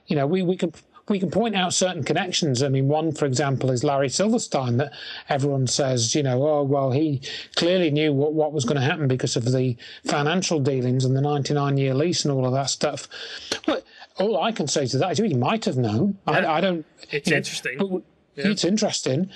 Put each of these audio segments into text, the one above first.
You know, we can point out certain connections. I mean, one, for example, is Larry Silverstein, that everyone says, you know, oh, well, he clearly knew what was going to happen because of the financial dealings and the 99-year lease and all of that stuff. But all I can say to that is he might have known. Yeah. I don't... It's interesting. It's interesting.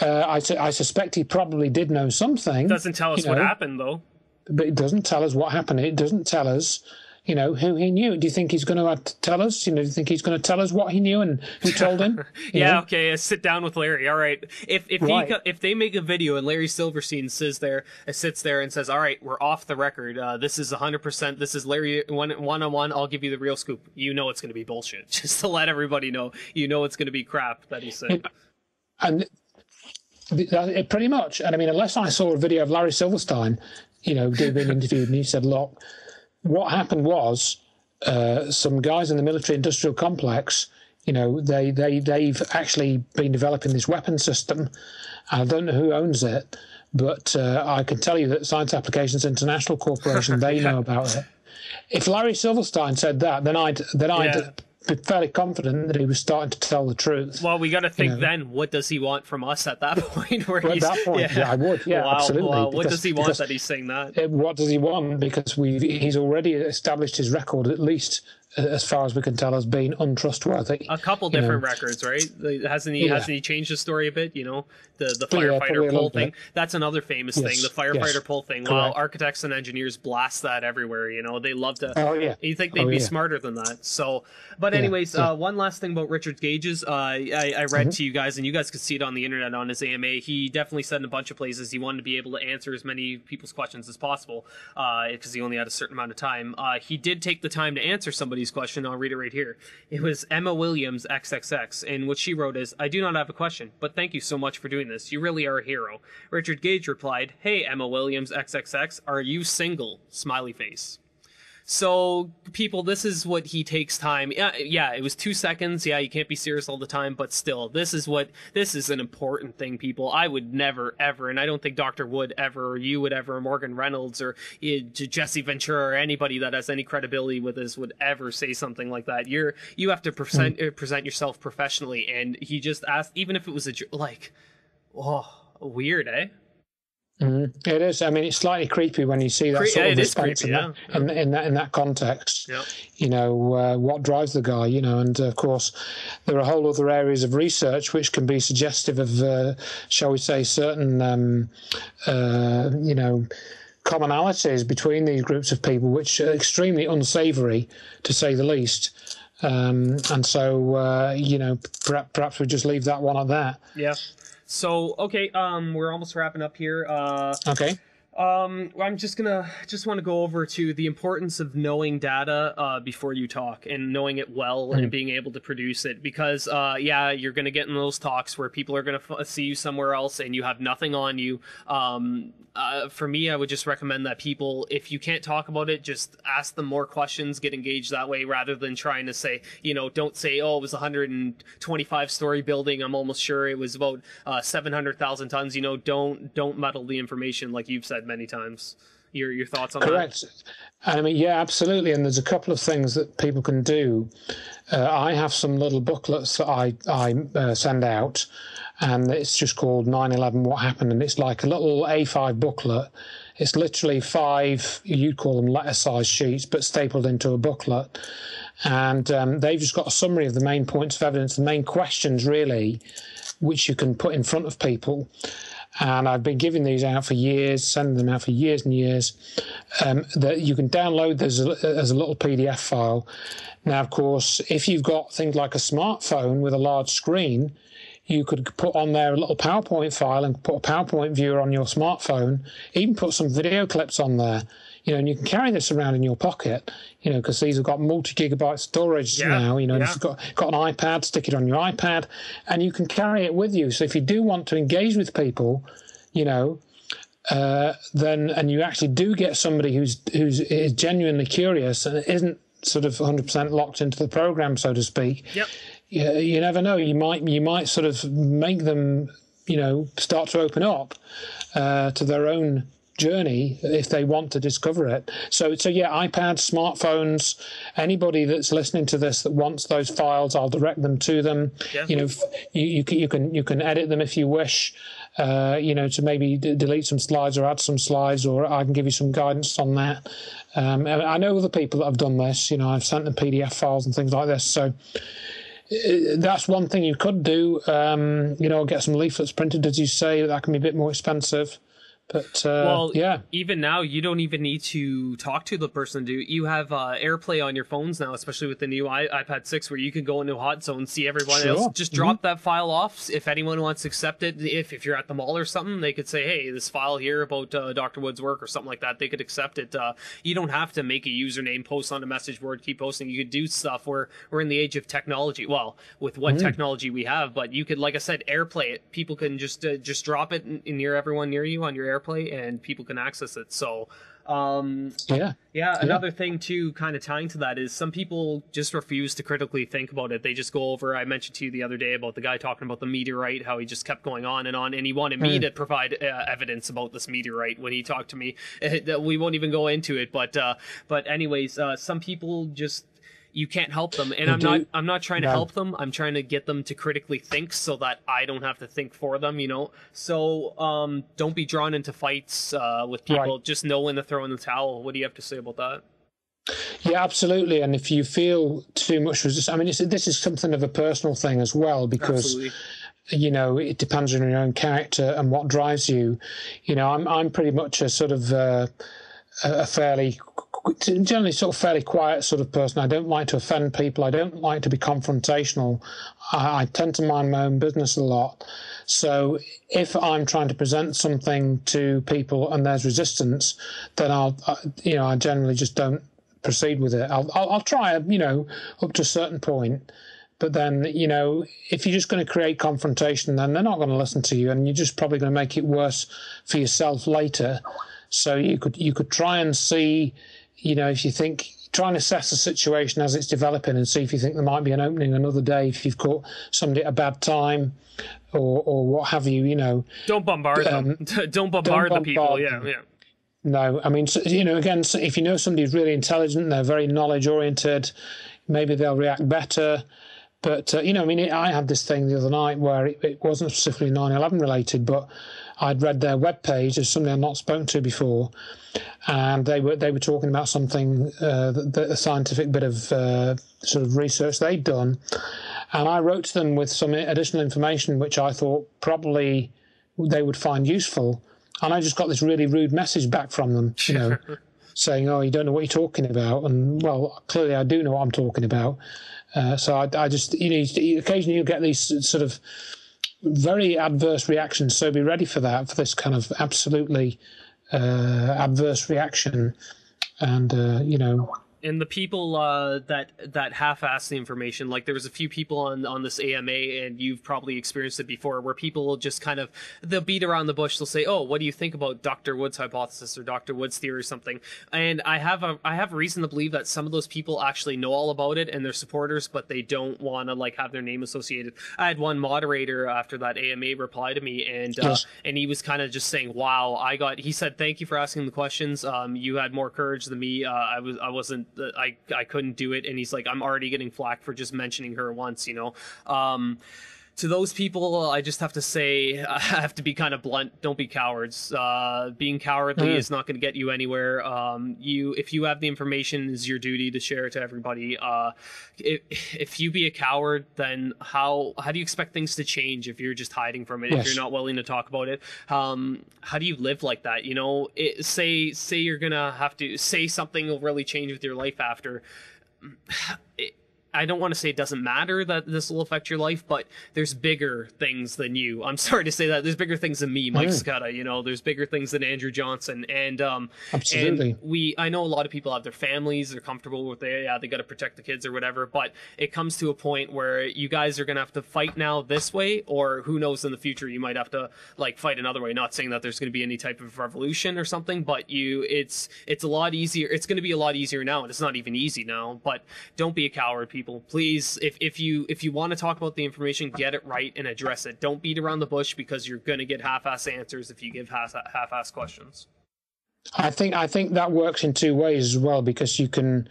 I suspect he probably did know something. Doesn't tell us what happened, though. But it doesn't tell us what happened. It doesn't tell us, you know, who he knew. Do you think he's going to tell us? You know, do you think he's going to tell us what he knew and who told him? Yeah, okay. Sit down with Larry. All right. If they make a video and Larry Silverstein sits there and says, "All right, we're off the record. This is 100%. This is Larry one-on-one. I'll give you the real scoop." You know it's going to be bullshit. Just to let everybody know, you know it's going to be crap that he's saying. And pretty much. And I mean, unless I saw a video of Larry Silverstein, you know, being interviewed, and he said, "Look, what happened was some guys in the military-industrial complex, you know, they've actually been developing this weapon system. I don't know who owns it, but I can tell you that Science Applications International Corporation, they know about it." If Larry Silverstein said that, then I'd be fairly confident that he was starting to tell the truth. Well, we got to think then, what does he want from us at that point? At that point, yeah, I would, yeah, absolutely. Wow. What does he want that he's saying that? What does he want? Because he's already established his record, at least as far as we can tell, as being untrustworthy. A couple different records, right? Hasn't he changed the story a bit? You know, the firefighter pull thing. That's another famous thing, the firefighter pull thing. Well, architects and engineers blast that everywhere. You know, they love to. Oh yeah. You think they'd be smarter than that? So, but anyways, one last thing about Richard Gage's. I read to you guys, and you guys could see it on the internet on his AMA. He definitely said in a bunch of places he wanted to be able to answer as many people's questions as possible, because he only had a certain amount of time. He did take the time to answer somebody's question. I'll read it right here. It was Emma Williams XXX, and what she wrote is, "I do not have a question, but thank you so much for doing this. You really are a hero." Richard Gage replied, "Hey, Emma Williams XXX, are you single?" Smiley face. So, people, this is what he takes time. Yeah, it was 2 seconds. Yeah, you can't be serious all the time, but still, this is an important thing, people. I would never, ever, and I don't think Dr. Wood ever, or you would ever, or Morgan Reynolds, or Jesse Ventura, or anybody that has any credibility with this would ever say something like that. You have to present yourself professionally, and he just asked, even if it was weird, eh? It is. I mean, it's slightly creepy when you see that sort of response in that context. Yep. You know, what drives the guy, you know, and of course there are whole other areas of research which can be suggestive of, shall we say, certain, you know, commonalities between these groups of people, which are extremely unsavoury, to say the least. And so, you know, perhaps we just leave that one at that. Yeah. So, okay, we're almost wrapping up here. Okay. I'm just want to go over to the importance of knowing data before you talk, and knowing it well and being able to produce it, because you're going to get in those talks where people are going to see you somewhere else and you have nothing on you. For me, I would just recommend that people, if you can't talk about it, just ask them more questions, get engaged that way, rather than trying to say, you know, don't say, oh, it was a 125-story building, I'm almost sure it was about 700,000 tons. You know, don't muddle the information, like you've said many times. Your thoughts on that? Correct. I mean, yeah, absolutely. And there's a couple of things that people can do. I have some little booklets that I send out, and it's just called 9/11 What Happened, and it's like a little A5 booklet. It's literally 5, you'd call them letter-sized sheets, but stapled into a booklet. And they've just got a summary of the main points of evidence, the main questions, really, which you can put in front of people. And I've been giving these out for years, sending them out for years and years, that you can download as a little PDF file. Now, of course, if you've got things like a smartphone with a large screen, you could put on there a little PowerPoint file and put a PowerPoint viewer on your smartphone, even put some video clips on there. You know, and you can carry this around in your pocket, you know, because these have got multi-gigabyte storage now, you know, you've got an iPad, stick it on your iPad, and you can carry it with you. So if you do want to engage with people, you know, then, and you actually do get somebody who's genuinely curious and isn't sort of 100% locked into the program, so to speak, you never know. You might sort of make them, you know, start to open up to their own journey if they want to discover it. So yeah, iPads, smartphones, anybody that's listening to this that wants those files, I'll direct them to them. Yeah. You know, you can edit them if you wish. You know, to maybe delete some slides or add some slides, or I can give you some guidance on that. I know other people that have done this. You know, I've sent them PDF files and things like this. So that's one thing you could do. You know, get some leaflets printed, as you say. That can be a bit more expensive. But well, yeah, even now you don't even need to talk to the person. You have AirPlay on your phones now, especially with the new iPad 6, where you can go into Hot Zone, see everyone else. Just drop that file off. If anyone wants to accept it, if you're at the mall or something, they could say, hey, this file here about Dr. Wood's work or something like that. They could accept it. You don't have to make a username, post on a message board, keep posting. You could do stuff. We're in the age of technology. Well, with what technology we have, but you could, like I said, AirPlay it. People can just drop it near everyone near you on your AirPlay, and people can access it. So another thing too, kind of tying to that, is some people just refuse to critically think about it. They just go over, I mentioned to you the other day about the guy talking about the meteorite, how he just kept going on, and he wanted me to provide evidence about this meteorite when he talked to me. We won't even go into it, but anyways, some people just, you can't help them, and I'm not trying to help them. I'm trying to get them to critically think so that I don't have to think for them, you know. So don't be drawn into fights with people. Right. Just know when to throw in the towel. What do you have to say about that? Yeah, absolutely. And if you feel too much resistance, I mean, this is something of a personal thing as well, because you know, it depends on your own character and what drives you. You know, I'm pretty much a sort of a generally sort of fairly quiet sort of person. I don't like to offend people. I don't like to be confrontational. I tend to mind my own business a lot. So if I'm trying to present something to people and there's resistance, then I generally just don't proceed with it. I'll try, you know, up to a certain point. But then, you know, if you're just going to create confrontation, then they're not going to listen to you, and you're just probably going to make it worse for yourself later. So you could try and see, you know, if you think, try and assess the situation as it's developing and see if you think there might be an opening another day, if you've caught somebody at a bad time or what have you, you know. Don't bombard them. Don't bombard the people, yeah. No, I mean, you know, again, if you know somebody's really intelligent, they're very knowledge-oriented, maybe they'll react better. But, you know, I mean, I had this thing the other night where it wasn't specifically 9/11 related, but I'd read their webpage as somebody I'd not spoken to before, and they were talking about something, a scientific bit of sort of research they'd done, and I wrote to them with some additional information which I thought probably they would find useful, and I just got this really rude message back from them, you know, saying, "Oh, you don't know what you're talking about," and well, clearly I do know what I'm talking about. So I just, you know, occasionally you get these sort of very adverse reactions, so be ready for that, for this kind of absolutely adverse reaction. And you know, and the people that half-ass the information, like there was a few people on this AMA, and you've probably experienced it before, where people will just kind of, they'll beat around the bush. They'll say, "Oh, what do you think about Dr. Wood's hypothesis or Dr. Wood's theory or something?" And I have reason to believe that some of those people actually know all about it and they're supporters, but they don't want to like have their name associated. I had one moderator after that AMA reply to me, and and he was kind of just saying, "Wow, he said, thank you for asking the questions. You had more courage than me. I wasn't. I couldn't do it," and he's like, "I'm already getting flack for just mentioning her once," you know. To those people, I just have to say, I have to be kind of blunt. Don't be cowards. Being cowardly is not going to get you anywhere. If you have the information, it's your duty to share it to everybody. If you be a coward, then how do you expect things to change if you're just hiding from it? If you're not willing to talk about it, how do you live like that? You know, say you're gonna have to say something will really change with your life after. I don't want to say it doesn't matter that this will affect your life, but there's bigger things than you. I'm sorry to say that. There's bigger things than me, Mike Sacchetta. You know, there's bigger things than Andrew Johnson. And absolutely. And I know a lot of people have their families, they're comfortable with they got to protect the kids or whatever, but it comes to a point where you guys are going to have to fight now this way, or who knows, in the future you might have to like fight another way. Not saying that there's going to be any type of revolution or something, but it's a lot easier. It's going to be a lot easier now, and it's not even easy now. But don't be a coward, people. Please, if you want to talk about the information, get it right and address it. Don't beat around the bush, because you're going to get half-ass answers if you give half-ass questions. I think that works in two ways as well, because you can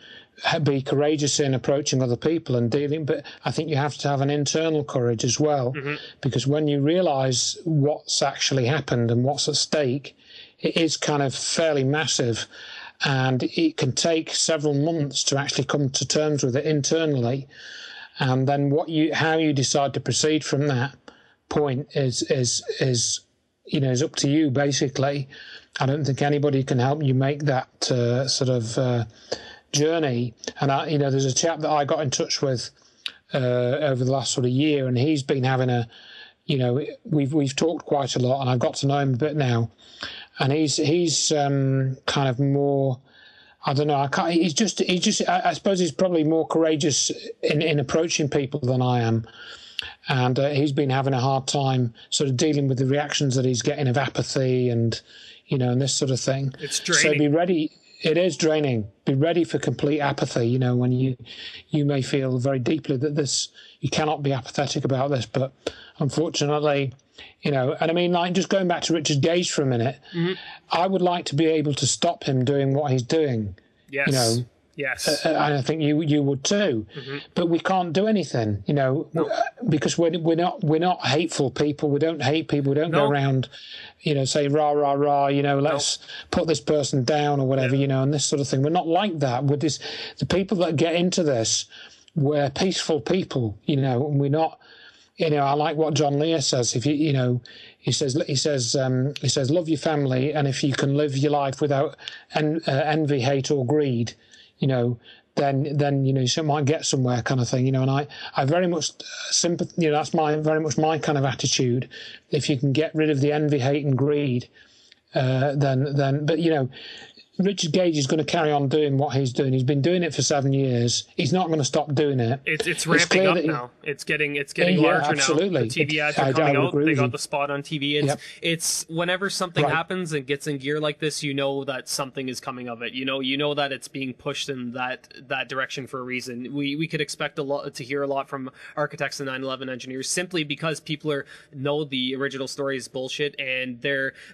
be courageous in approaching other people and dealing, but I think you have to have an internal courage as well, because when you realise what's actually happened and what's at stake, it is kind of fairly massive, and it can take several months to actually come to terms with it internally, and then how you decide to proceed from that point is up to you, basically. I don't think anybody can help you make that sort of journey. And there's a chap that I got in touch with over the last sort of year, and he's been having we've talked quite a lot, and I've got to know him a bit now. And he's kind of more, I don't know, I suppose he's probably more courageous in approaching people than I am. And he's been having a hard time sort of dealing with the reactions that he's getting of apathy and this sort of thing. It's draining. So be ready. It is draining. Be ready for complete apathy. When you may feel very deeply that you cannot be apathetic about this, but unfortunately, and I mean, like, just going back to Richard Gage for a minute, I would like to be able to stop him doing what he's doing. Yes. Yes. And I think you would too, but we can't do anything, because we're not hateful people. We don't hate people. We don't go around, say rah rah rah. Let's put this person down or whatever, and this sort of thing. We're not like that. The people that get into this, we're peaceful people, and we're not. I like what John Lear says. If he says, love your family, and if you can live your life without envy, hate, or greed, then you might get somewhere, kind of thing, and I very much sympathy. That's very much my kind of attitude. If you can get rid of the envy, hate, and greed, but Richard Gage is going to carry on doing what he's doing. He's been doing it for 7 years. He's not going to stop doing it. It's ramping up now. It's getting larger absolutely. Now. The TV ads are coming out. They got the spot on TV. It's whenever something happens and gets in gear like this, that something is coming of it. You know that it's being pushed in that direction for a reason. We could expect to hear a lot from architects and 9/11 engineers, simply because people know the original story is bullshit, and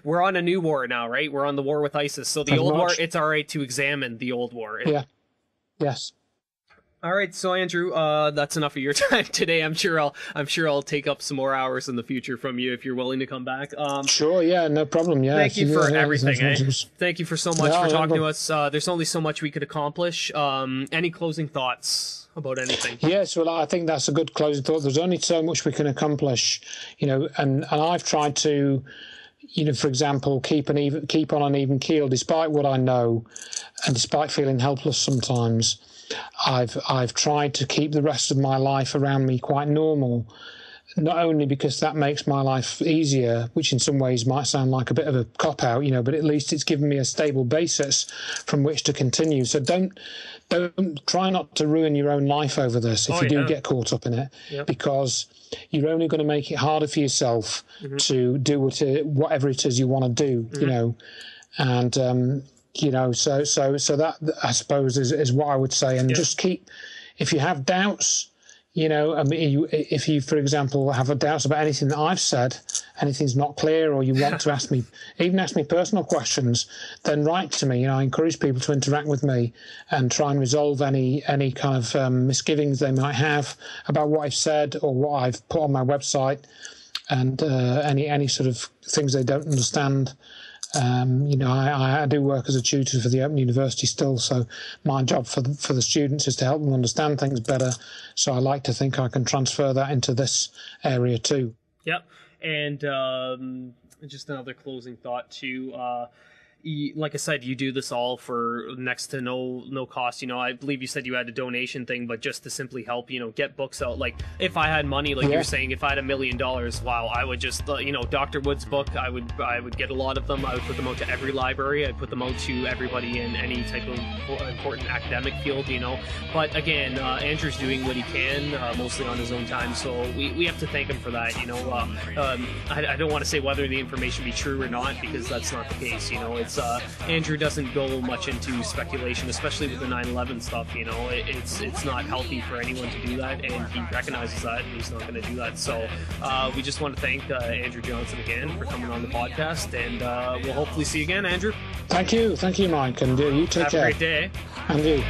we're on a new war now, right? We're on the war with ISIS. So the old war, it's all right to examine the old war. Yeah. Yes. All right, so Andrew, that's enough of your time today. I'm sure I'll take up some more hours in the future from you if you're willing to come back. Sure, yeah, no problem. Yeah. Thank you for everything. Thank you for so much for talking to us. There's only so much we could accomplish. Any closing thoughts about anything? Yes, well, I think that's a good closing thought. There's only so much we can accomplish, and I've tried to, for example, keep on an even keel, despite what I know, and despite feeling helpless sometimes. I've tried to keep the rest of my life around me quite normal, not only because that makes my life easier, which in some ways might sound like a bit of a cop-out, but at least it's given me a stable basis from which to continue. So don't try not to ruin your own life over this if you do get caught up in it, because you're only going to make it harder for yourself to do whatever it is you want to do, and so that, I suppose, is what I would say. And just keep, if you have doubts, if you, for example, have a doubts about anything that I've said, anything's not clear, or you want to ask me personal questions, then write to me. I encourage people to interact with me and try and resolve any kind of misgivings they might have about what I've said or what I've put on my website, and any sort of things they don't understand. I do work as a tutor for the Open University still, so my job for the students is to help them understand things better. So I like to think I can transfer that into this area too. Yep. And just another closing thought too. Like I said, you do this all for next to no cost. I believe you said you had a donation thing, but just to simply help, get books out. Like, if I had money, like you're saying, if I had $1 million, wow, I would just, Dr. Wood's book, I would get a lot of them. I would put them out to every library. I'd put them out to everybody in any type of important academic field, But again, Andrew's doing what he can, mostly on his own time. So we have to thank him for that. I don't want to say whether the information be true or not, because that's not the case. it's Andrew doesn't go much into speculation, especially with the 9/11 stuff. You know, it's not healthy for anyone to do that, and he recognizes that, and he's not going to do that. So we just want to thank Andrew Johnson again for coming on the podcast, and we'll hopefully see you again, Andrew. Thank you, Mike, and you take care. Have a great day. And you.